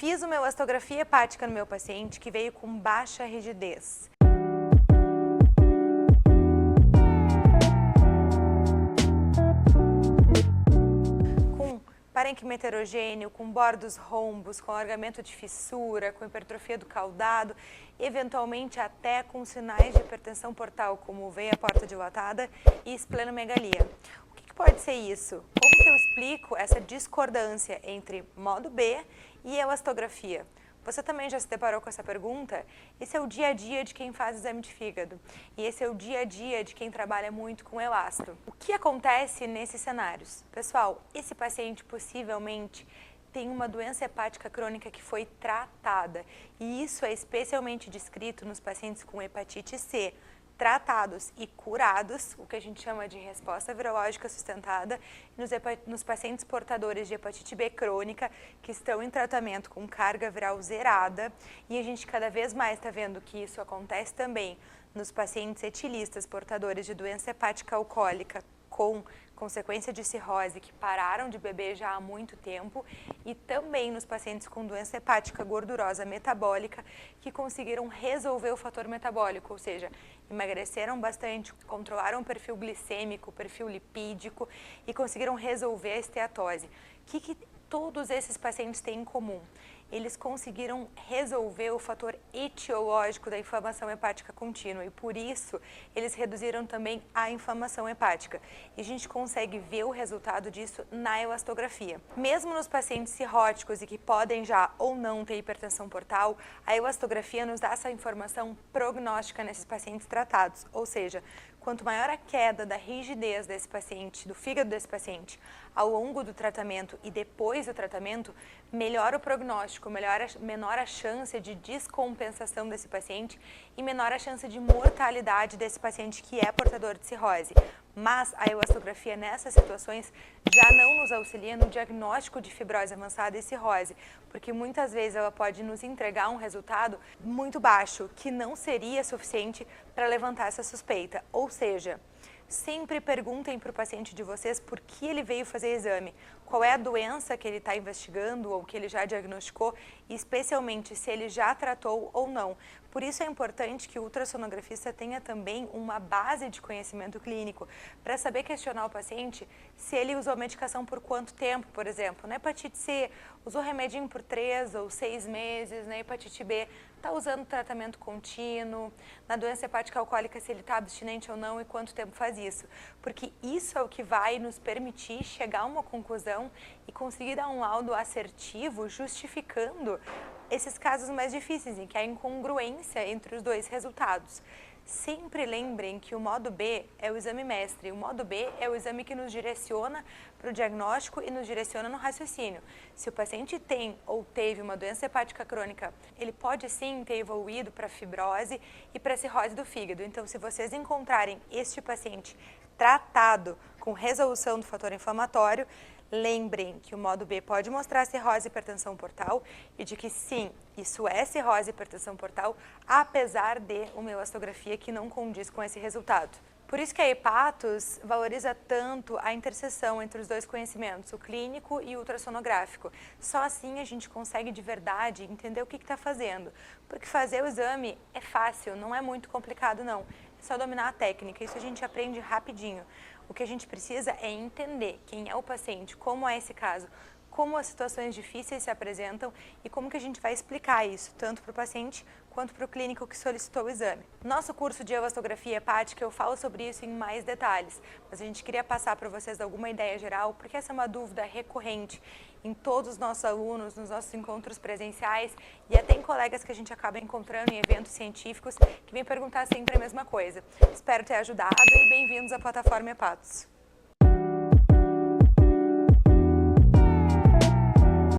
Fiz uma elastografia hepática no meu paciente que veio com baixa rigidez. Com parênquima heterogêneo, com bordos rombos, com alargamento de fissura, com hipertrofia do caudado, eventualmente até com sinais de hipertensão portal, como veia porta dilatada e esplenomegalia. O que pode ser isso? Como que eu explico essa discordância entre modo B e elastografia? Você também já se deparou com essa pergunta? Esse é o dia a dia de quem faz exame de fígado. E esse é o dia a dia de quem trabalha muito com elasto. O que acontece nesses cenários? Pessoal, esse paciente possivelmente tem uma doença hepática crônica que foi tratada. E isso é especialmente descrito nos pacientes com hepatite C, tratados e curados, o que a gente chama de resposta virológica sustentada, nos pacientes portadores de hepatite B crônica, que estão em tratamento com carga viral zerada, e a gente cada vez mais está vendo que isso acontece também nos pacientes etilistas portadores de doença hepática alcoólica com consequência de cirrose que pararam de beber já há muito tempo e também nos pacientes com doença hepática gordurosa metabólica que conseguiram resolver o fator metabólico, ou seja, emagreceram bastante, controlaram o perfil glicêmico, o perfil lipídico e conseguiram resolver a esteatose. O que todos esses pacientes têm em comum? Eles conseguiram resolver o fator etiológico da inflamação hepática contínua e, por isso, eles reduziram também a inflamação hepática. E a gente consegue ver o resultado disso na elastografia. Mesmo nos pacientes cirróticos e que podem já ou não ter hipertensão portal, a elastografia nos dá essa informação prognóstica nesses pacientes tratados, ou seja, quanto maior a queda da rigidez desse paciente, do fígado desse paciente, ao longo do tratamento e depois do tratamento, melhor o prognóstico, menor a chance de descompensação desse paciente e menor a chance de mortalidade desse paciente que é portador de cirrose. Mas a elastografia nessas situações já não nos auxilia no diagnóstico de fibrose avançada e cirrose, porque muitas vezes ela pode nos entregar um resultado muito baixo, que não seria suficiente para levantar essa suspeita. Ou seja, sempre perguntem para o paciente de vocês por que ele veio fazer exame, qual é a doença que ele está investigando ou que ele já diagnosticou, e especialmente se ele já tratou ou não. Por isso é importante que o ultrassonografista tenha também uma base de conhecimento clínico para saber questionar o paciente se ele usou medicação por quanto tempo, por exemplo. Na hepatite C, usou remedinho por 3 ou 6 meses, na hepatite B, está usando tratamento contínuo, na doença hepática alcoólica, se ele está abstinente ou não e quanto tempo faz isso. Porque isso é o que vai nos permitir chegar a uma conclusão e conseguir dar um laudo assertivo justificando esses casos mais difíceis, em que há incongruência entre os dois resultados. Sempre lembrem que o modo B é o exame mestre. O modo B é o exame que nos direciona para o diagnóstico e nos direciona no raciocínio. Se o paciente tem ou teve uma doença hepática crônica, ele pode sim ter evoluído para fibrose e para cirrose do fígado. Então, se vocês encontrarem este paciente tratado com resolução do fator inflamatório, lembrem que o modo B pode mostrar cirrose e hipertensão portal e de que sim, isso é cirrose e hipertensão portal, apesar de uma elastografia que não condiz com esse resultado. Por isso que a Hepatos valoriza tanto a interseção entre os dois conhecimentos, o clínico e o ultrassonográfico. Só assim a gente consegue de verdade entender o que está fazendo. Porque fazer o exame é fácil, não é muito complicado não. É só dominar a técnica, isso a gente aprende rapidinho. O que a gente precisa é entender quem é o paciente, como é esse caso, como as situações difíceis se apresentam e como que a gente vai explicar isso, tanto para o paciente quanto para o clínico que solicitou o exame. Nosso curso de elastografia hepática, eu falo sobre isso em mais detalhes, mas a gente queria passar para vocês alguma ideia geral, porque essa é uma dúvida recorrente em todos os nossos alunos, nos nossos encontros presenciais e até em colegas que a gente acaba encontrando em eventos científicos que vêm perguntar sempre a mesma coisa. Espero ter ajudado e bem-vindos à plataforma Hepatos.